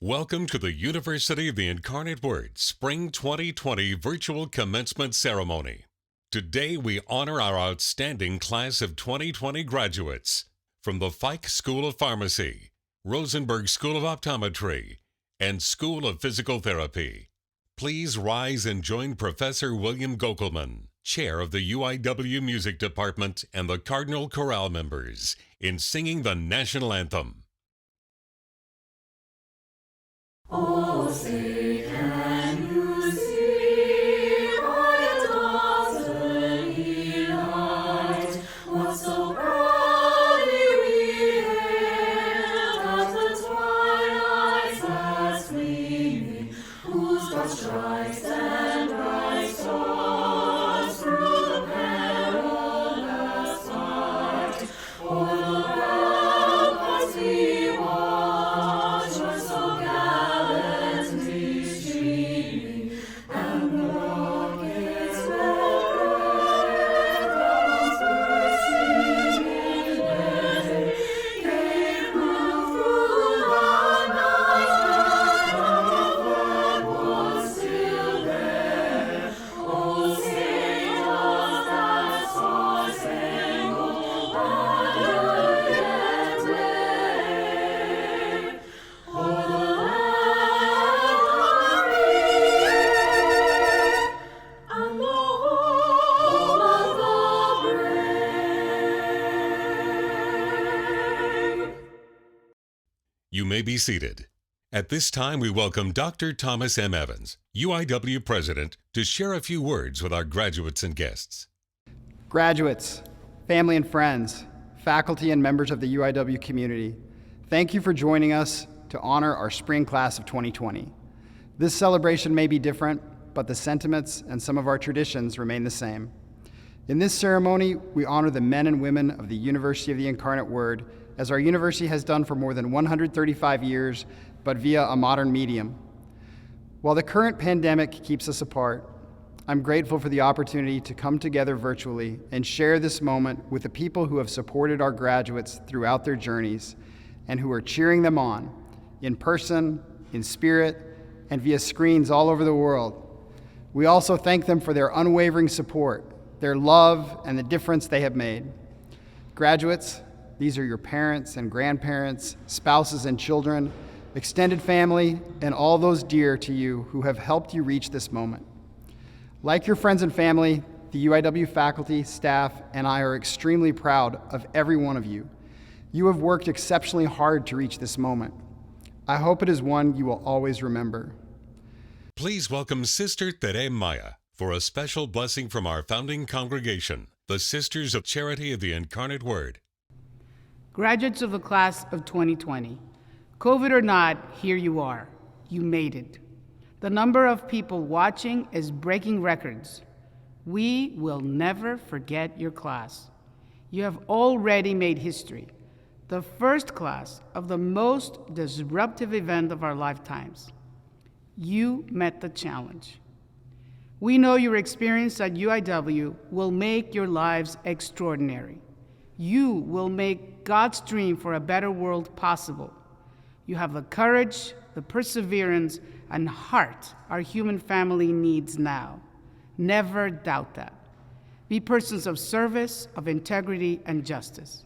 Welcome to the University of the Incarnate Word Spring 2020 Virtual Commencement Ceremony. Today we honor our outstanding class of 2020 graduates from the Fike School of Pharmacy, Rosenberg School of Optometry, and School of Physical Therapy. Please rise and join Professor William Gokelman, Chair of the UIW Music Department, and the Cardinal Chorale members in singing the National Anthem. Oh, say can you see by a dazzling light what so proudly we hailed at the twilight's last gleaming, whose God strikes and bright stars through the perilous fight, o'er the ramparts we watch were so gallantly streaming, and the rockets' red guns bursting in day gave proof through the night that the flag was still there. Oh, say does that star-spangled banner yet wave o'er the land and the home of the brave. You may be seated. At this time, we welcome Dr. Thomas M. Evans, UIW President, to share a few words with our graduates and guests. Graduates, family and friends, faculty and members of the UIW community, thank you for joining us to honor our spring class of 2020. This celebration may be different, but the sentiments and some of our traditions remain the same. In this ceremony, we honor the men and women of the University of the Incarnate Word, as our university has done for more than 135 years, but via a modern medium. While the current pandemic keeps us apart, I'm grateful for the opportunity to come together virtually and share this moment with the people who have supported our graduates throughout their journeys and who are cheering them on, in person, in spirit, and via screens all over the world. We also thank them for their unwavering support, their love, and the difference they have made. Graduates, these are your parents and grandparents, spouses and children, extended family, and all those dear to you who have helped you reach this moment. Like your friends and family, the UIW faculty, staff, and I are extremely proud of every one of you. You have worked exceptionally hard to reach this moment. I hope it is one you will always remember. Please welcome Sister Tere Maya for a special blessing from our founding congregation, the Sisters of Charity of the Incarnate Word. Graduates of the class of 2020, COVID or not, here you are. You made it. The number of people watching is breaking records. We will never forget your class. You have already made history, the first class of the most disruptive event of our lifetimes. You met the challenge. We know your experience at UIW will make your lives extraordinary. You will make God's dream for a better world possible. You have the courage, the perseverance, and heart our human family needs now. Never doubt that. Be persons of service, of integrity, and justice.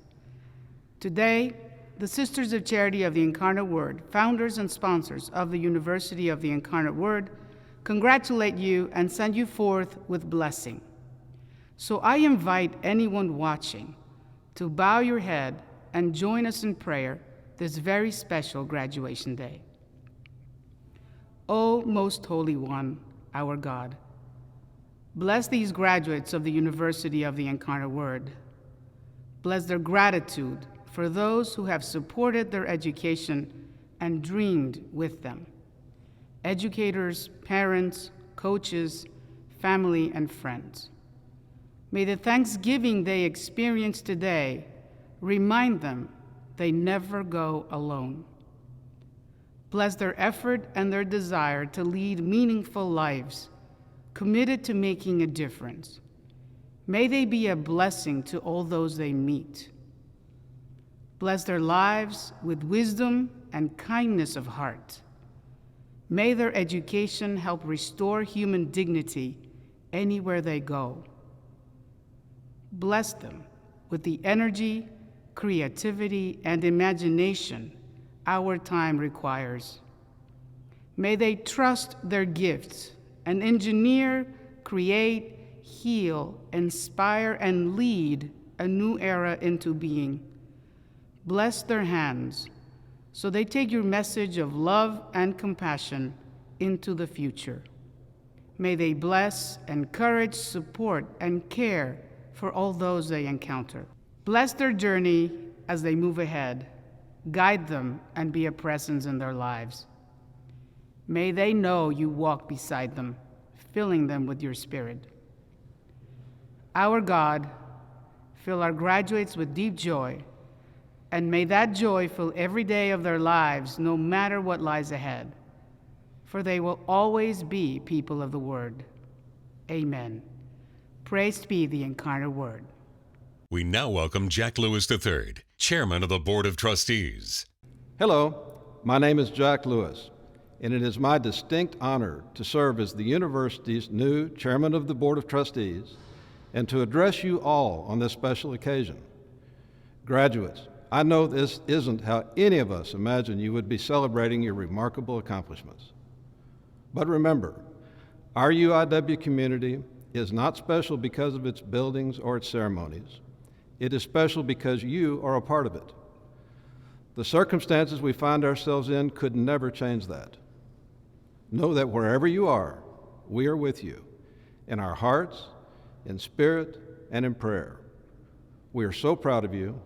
Today, the Sisters of Charity of the Incarnate Word, founders and sponsors of the University of the Incarnate Word, congratulate you and send you forth with blessing. So I invite anyone watching to bow your head and join us in prayer this very special graduation day. O Most Holy One, our God, bless these graduates of the University of the Incarnate Word. Bless their gratitude for those who have supported their education and dreamed with them. Educators, parents, coaches, family, and friends. May the thanksgiving they experience today remind them they never go alone. Bless their effort and their desire to lead meaningful lives, committed to making a difference. May they be a blessing to all those they meet. Bless their lives with wisdom and kindness of heart. May their education help restore human dignity anywhere they go. Bless them with the energy, creativity, and imagination our time requires. May they trust their gifts and engineer, create, heal, inspire, and lead a new era into being. Bless their hands so they take your message of love and compassion into the future. May they bless, encourage, support, and care for all those they encounter. Bless their journey as they move ahead. Guide them and be a presence in their lives. May they know you walk beside them, filling them with your spirit. Our God, fill our graduates with deep joy, and may that joy fill every day of their lives, no matter what lies ahead, for they will always be people of the Word. Amen. Praised be the incarnate Word. We now welcome Jack Lewis III, Chairman of the Board of Trustees. Hello, my name is Jack Lewis, and it is my distinct honor to serve as the university's new Chairman of the Board of Trustees and to address you all on this special occasion. Graduates, I know this isn't how any of us imagined you would be celebrating your remarkable accomplishments. But remember, our UIW community is not special because of its buildings or its ceremonies. It is special because you are a part of it. The circumstances we find ourselves in could never change that. Know that wherever you are, we are with you, in our hearts, in spirit, and in prayer. We are so proud of you.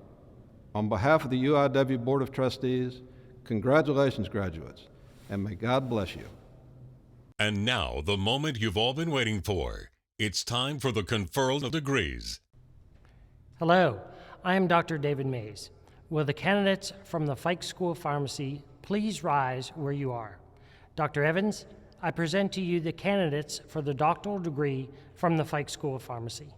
On behalf of the UIW Board of Trustees, congratulations, graduates, and may God bless you. And now, the moment you've all been waiting for. It's time for the conferral of degrees. Hello, I am Dr. David Maize. Will the candidates from the Fike School of Pharmacy please rise where you are? Dr. Evans, I present to you the candidates for the doctoral degree from the Fike School of Pharmacy.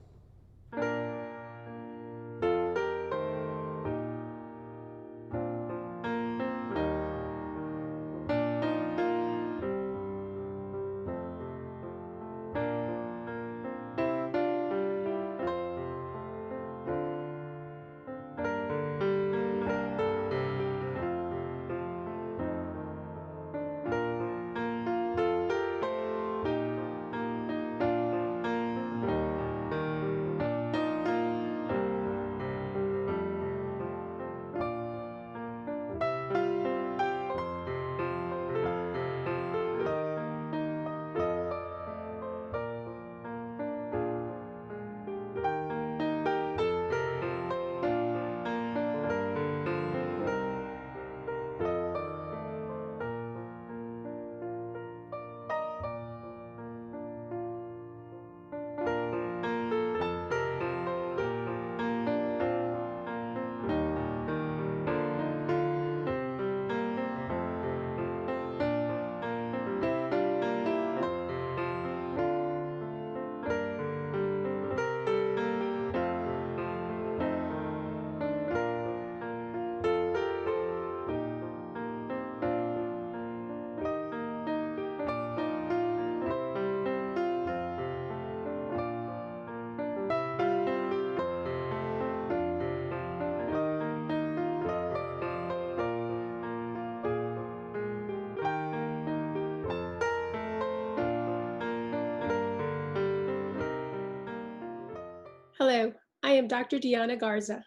Hello, I am Dr. Deanna Garza.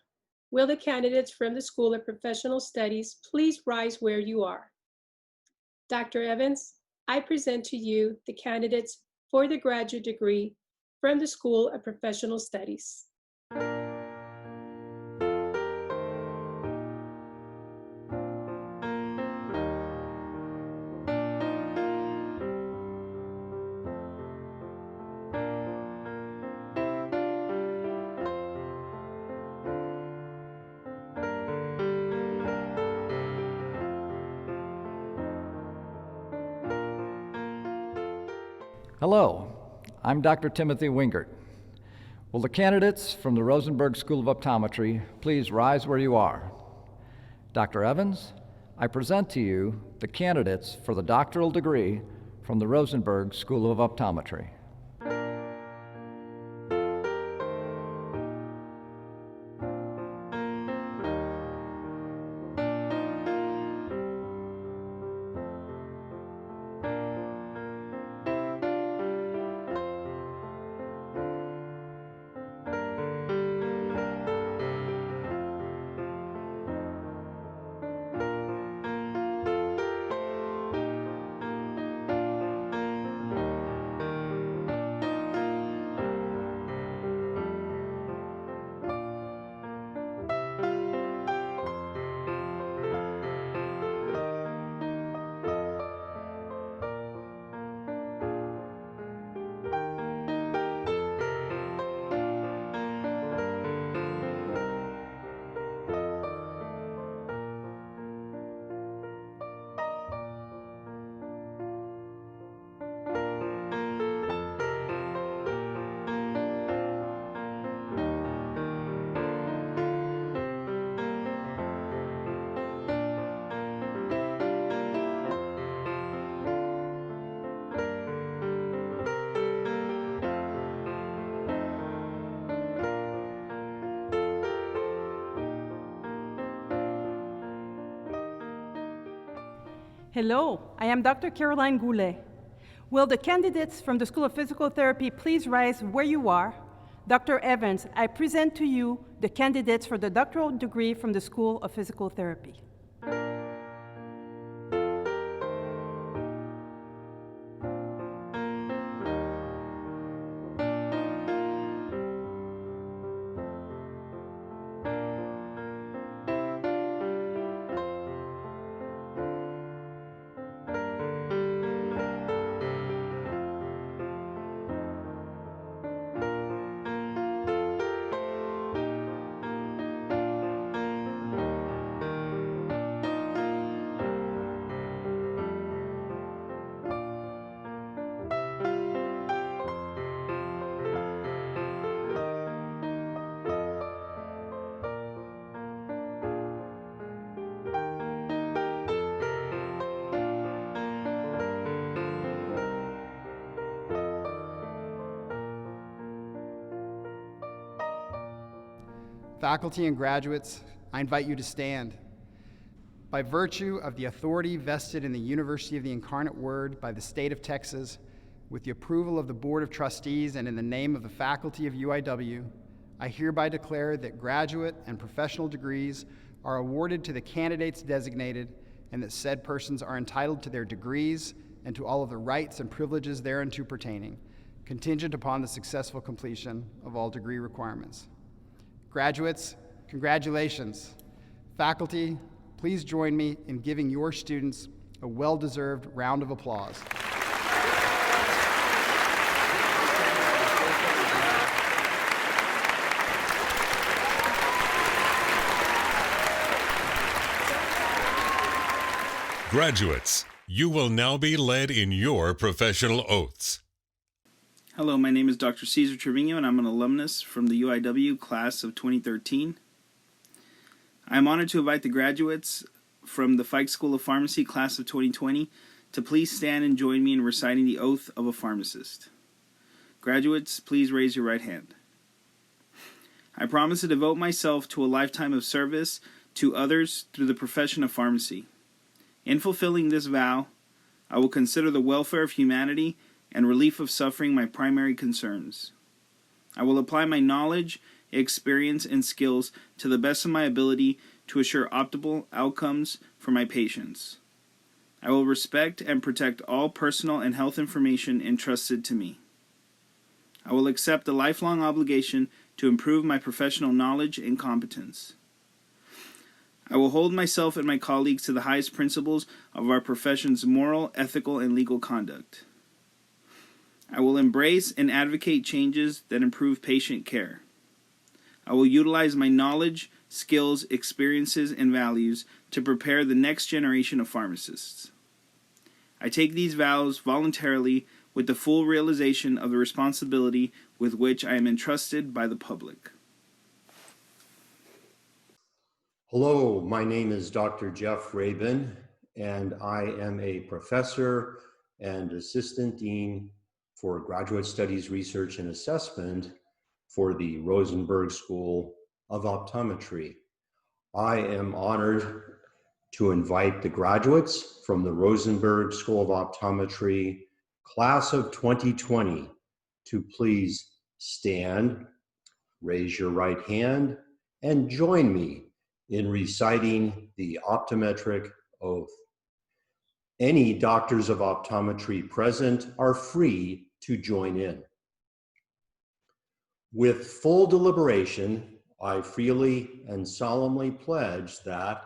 Will the candidates from the School of Professional Studies please rise where you are? Dr. Evans, I present to you the candidates for the graduate degree from the School of Professional Studies. Hello, I'm Dr. Timothy Wingert. Will the candidates from the Rosenberg School of Optometry please rise where you are? Dr. Evans, I present to you the candidates for the doctoral degree from the Rosenberg School of Optometry. Hello, I am Dr. Caroline Goulet. Will the candidates from the School of Physical Therapy please rise where you are? Dr. Evans, I present to you the candidates for the doctoral degree from the School of Physical Therapy. Faculty and graduates, I invite you to stand. By virtue of the authority vested in the University of the Incarnate Word by the state of Texas, with the approval of the Board of Trustees and in the name of the faculty of UIW, I hereby declare that graduate and professional degrees are awarded to the candidates designated and that said persons are entitled to their degrees and to all of the rights and privileges thereunto pertaining, contingent upon the successful completion of all degree requirements. Graduates, congratulations. Faculty, please join me in giving your students a well-deserved round of applause. Graduates, you will now be led in your professional oaths. Hello, my name is Dr. Cesar Trevino, and I'm an alumnus from the UIW class of 2013. I am honored to invite the graduates from the Fike School of Pharmacy class of 2020 to please stand and join me in reciting the oath of a pharmacist. Graduates, please raise your right hand. I promise to devote myself to a lifetime of service to others through the profession of pharmacy. In fulfilling this vow, I will consider the welfare of humanity and relief of suffering my primary concerns. I will apply my knowledge, experience, and skills to the best of my ability to assure optimal outcomes for my patients. I will respect and protect all personal and health information entrusted to me. I will accept the lifelong obligation to improve my professional knowledge and competence. I will hold myself and my colleagues to the highest principles of our profession's moral, ethical, and legal conduct. I will embrace and advocate changes that improve patient care. I will utilize my knowledge, skills, experiences, and values to prepare the next generation of pharmacists. I take these vows voluntarily with the full realization of the responsibility with which I am entrusted by the public. Hello, my name is Dr. Jeff Rabin, and I am a professor and assistant dean for graduate studies research and assessment for the Rosenberg School of Optometry. I am honored to invite the graduates from the Rosenberg School of Optometry class of 2020 to please stand, raise your right hand, and join me in reciting the optometric oath. Any doctors of optometry present are free to join in. With full deliberation, I freely and solemnly pledge that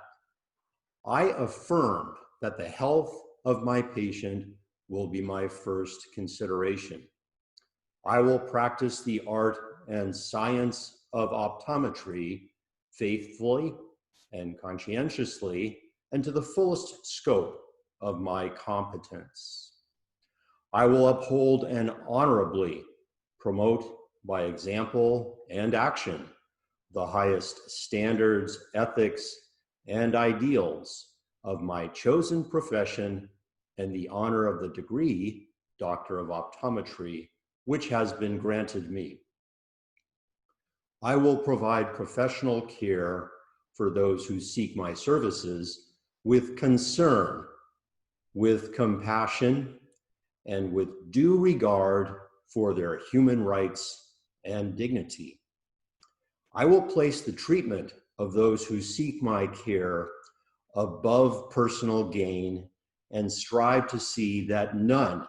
I affirm that the health of my patient will be my first consideration. I will practice the art and science of optometry faithfully and conscientiously and to the fullest scope of my competence. I will uphold and honorably promote by example and action the highest standards, ethics, and ideals of my chosen profession and the honor of the degree, Doctor of Optometry, which has been granted me. I will provide professional care for those who seek my services with concern, with compassion, and with due regard for their human rights and dignity. I will place the treatment of those who seek my care above personal gain and strive to see that none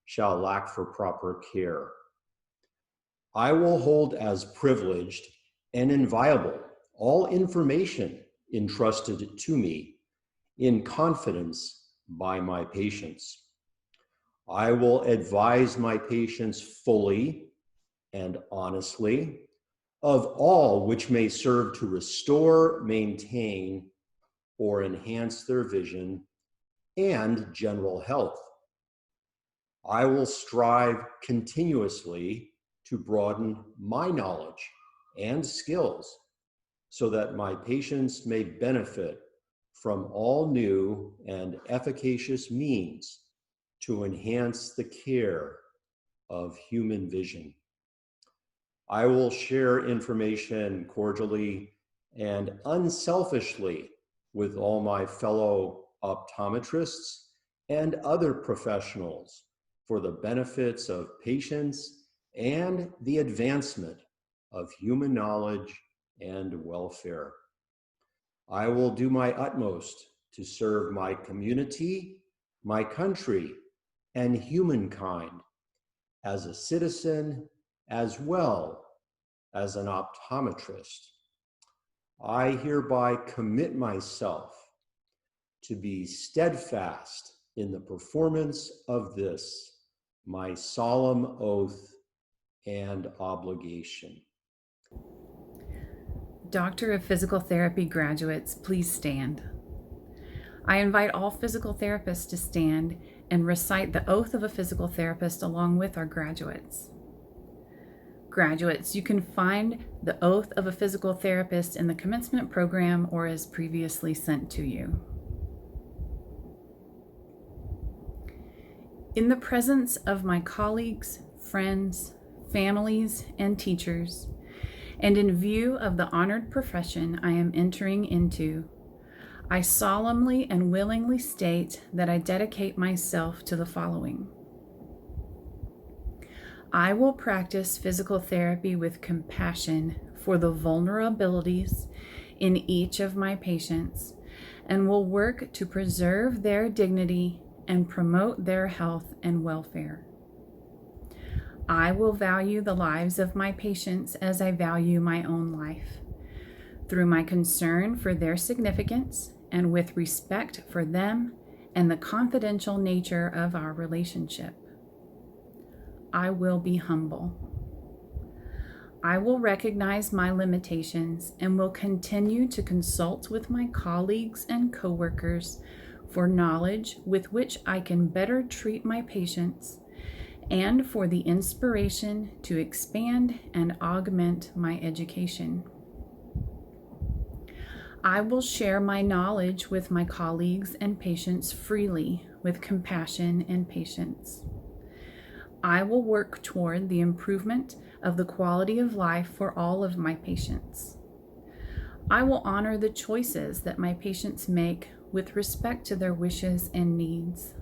shall lack for proper care. I will hold as privileged and inviolable all information entrusted to me in confidence by my patients. I will advise my patients fully and honestly of all which may serve to restore, maintain, or enhance their vision and general health. I will strive continuously to broaden my knowledge and skills so that my patients may benefit from all new and efficacious means to enhance the care of human vision. I will share information cordially and unselfishly with all my fellow optometrists and other professionals for the benefits of patients and the advancement of human knowledge and welfare. I will do my utmost to serve my community, my country, and humankind as a citizen as well as an optometrist. I hereby commit myself to be steadfast in the performance of this, my solemn oath and obligation. Doctor of Physical Therapy graduates, please stand. I invite all physical therapists to stand and recite the oath of a physical therapist along with our graduates. Graduates, you can find the oath of a physical therapist in the commencement program or as previously sent to you. In the presence of my colleagues, friends, families, and teachers, and in view of the honored profession I am entering into, I solemnly and willingly state that I dedicate myself to the following. I will practice physical therapy with compassion for the vulnerabilities in each of my patients and will work to preserve their dignity and promote their health and welfare. I will value the lives of my patients as I value my own life, through my concern for their significance and with respect for them and the confidential nature of our relationship. I will be humble. I will recognize my limitations and will continue to consult with my colleagues and coworkers for knowledge with which I can better treat my patients and for the inspiration to expand and augment my education. I will share my knowledge with my colleagues and patients freely with compassion and patience. I will work toward the improvement of the quality of life for all of my patients. I will honor the choices that my patients make with respect to their wishes and needs.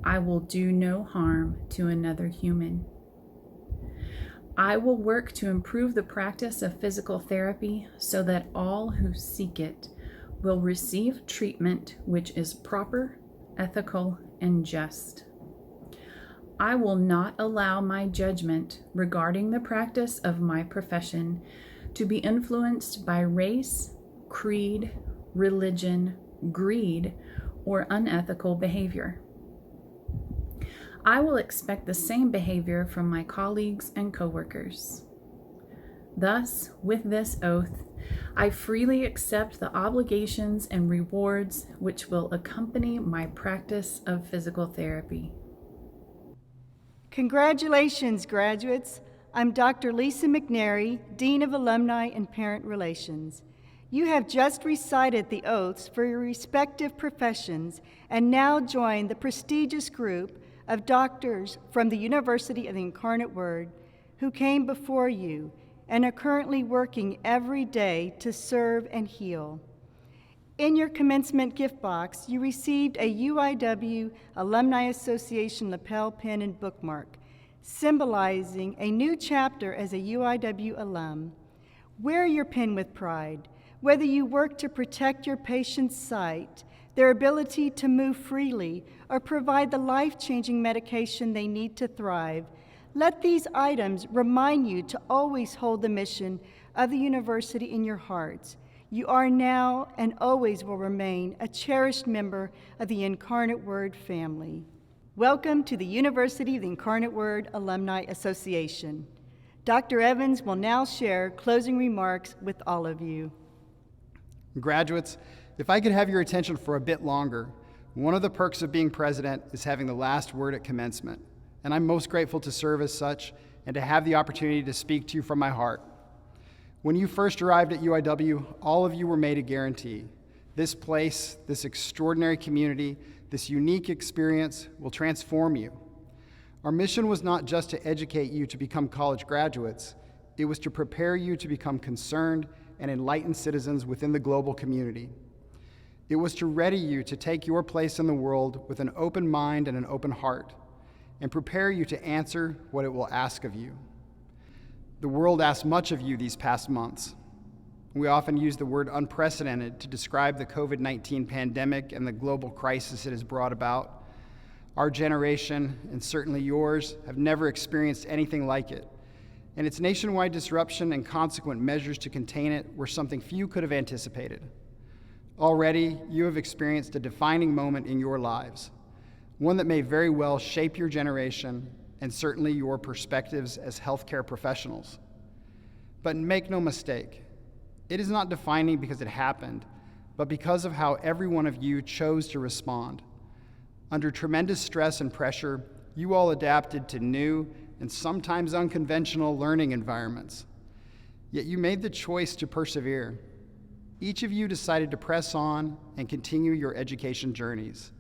I will do no harm to another human. I will work to improve the practice of physical therapy so that all who seek it will receive treatment which is proper, ethical, and just. I will not allow my judgment regarding the practice of my profession to be influenced by race, creed, religion, greed, or unethical behavior. I will expect the same behavior from my colleagues and coworkers. Thus, with this oath, I freely accept the obligations and rewards which will accompany my practice of physical therapy. Congratulations, graduates. I'm Dr. Lisa McNary, Dean of Alumni and Parent Relations. You have just recited the oaths for your respective professions and now join the prestigious group of doctors from the University of the Incarnate Word who came before you and are currently working every day to serve and heal. In your commencement gift box, you received a UIW Alumni Association lapel pin and bookmark, symbolizing a new chapter as a UIW alum. Wear your pin with pride. Whether you work to protect your patient's sight, their ability to move freely, or provide the life-changing medication they need to thrive, let these items remind you to always hold the mission of the university in your hearts. You are now and always will remain a cherished member of the Incarnate Word family. Welcome to the University of the Incarnate Word Alumni Association. Dr. Evans will now share closing remarks with all of you. Graduates, if I could have your attention for a bit longer, one of the perks of being president is having the last word at commencement, and I'm most grateful to serve as such and to have the opportunity to speak to you from my heart. When you first arrived at UIW, all of you were made a guarantee. This place, this extraordinary community, this unique experience will transform you. Our mission was not just to educate you to become college graduates, it was to prepare you to become concerned and enlightened citizens within the global community. It was to ready you to take your place in the world with an open mind and an open heart, and prepare you to answer what it will ask of you. The world asked much of you these past months. We often use the word unprecedented to describe the COVID-19 pandemic and the global crisis it has brought about. Our generation, and certainly yours, have never experienced anything like it, and its nationwide disruption and consequent measures to contain it were something few could have anticipated. Already, you have experienced a defining moment in your lives, one that may very well shape your generation and certainly your perspectives as healthcare professionals. But make no mistake, it is not defining because it happened, but because of how every one of you chose to respond. Under tremendous stress and pressure, you all adapted to new and sometimes unconventional learning environments. Yet you made the choice to persevere. Each of you decided to press on and continue your education journeys.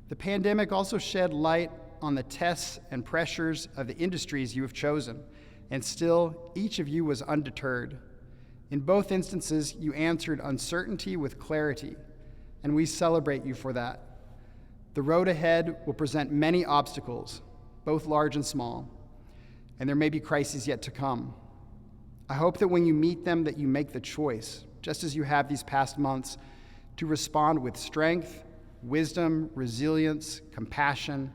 The pandemic also shed light on the tests and pressures of the industries you have chosen, and still, each of you was undeterred. In both instances, you answered uncertainty with clarity, and we celebrate you for that. The road ahead will present many obstacles, both large and small, and there may be crises yet to come. I hope that when you meet them, that you make the choice, just as you have these past months, to respond with strength, wisdom, resilience, compassion,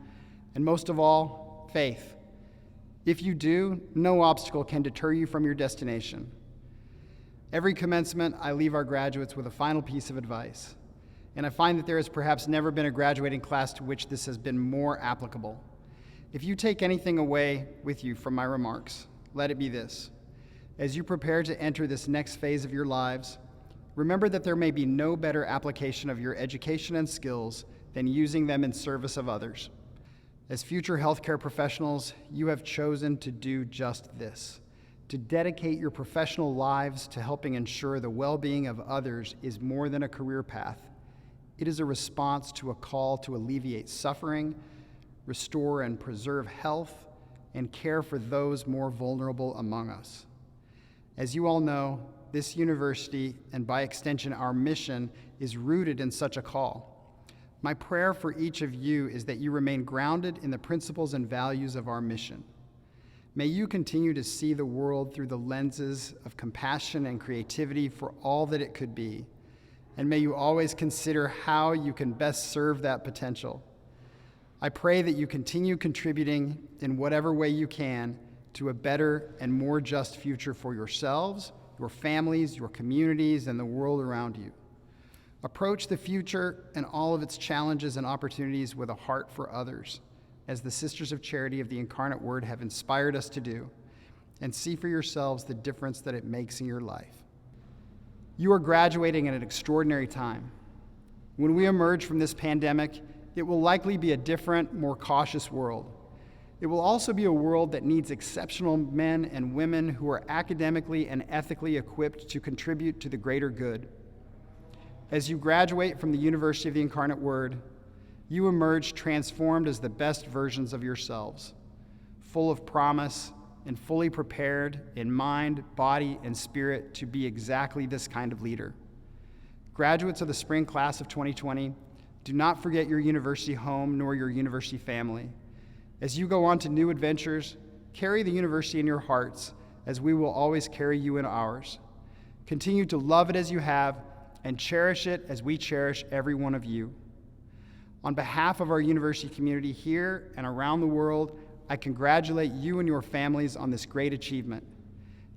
and most of all, faith. If you do, no obstacle can deter you from your destination. Every commencement, I leave our graduates with a final piece of advice, and I find that there has perhaps never been a graduating class to which this has been more applicable. If you take anything away with you from my remarks, let it be this. As you prepare to enter this next phase of your lives, remember that there may be no better application of your education and skills than using them in service of others. As future healthcare professionals, you have chosen to do just this. To dedicate your professional lives to helping ensure the well-being of others is more than a career path. It is a response to a call to alleviate suffering, restore and preserve health, and care for those more vulnerable among us. As you all know, this university, and by extension our mission, is rooted in such a call. My prayer for each of you is that you remain grounded in the principles and values of our mission. May you continue to see the world through the lenses of compassion and creativity for all that it could be, and may you always consider how you can best serve that potential. I pray that you continue contributing in whatever way you can to a better and more just future for yourselves, your families, your communities, and the world around you. Approach the future and all of its challenges and opportunities with a heart for others, as the Sisters of Charity of the Incarnate Word have inspired us to do, and see for yourselves the difference that it makes in your life. You are graduating at an extraordinary time. When we emerge from this pandemic, it will likely be a different, more cautious world. It will also be a world that needs exceptional men and women who are academically and ethically equipped to contribute to the greater good. As you graduate from the University of the Incarnate Word, you emerge transformed as the best versions of yourselves, full of promise and fully prepared in mind, body, and spirit to be exactly this kind of leader. Graduates of the spring class of 2020, do not forget your university home nor your university family. As you go on to new adventures, carry the university in your hearts, as we will always carry you in ours. Continue to love it as you have, and cherish it as we cherish every one of you. On behalf of our university community here and around the world, I congratulate you and your families on this great achievement.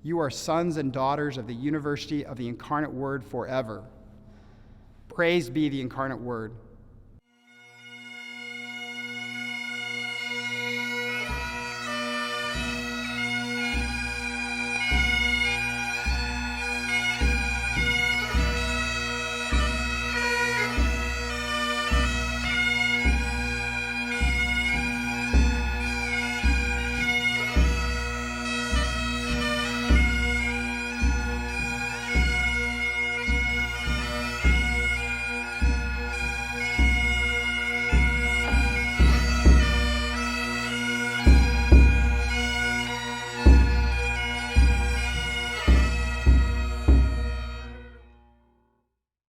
You are sons and daughters of the University of the Incarnate Word forever. Praise be the Incarnate Word.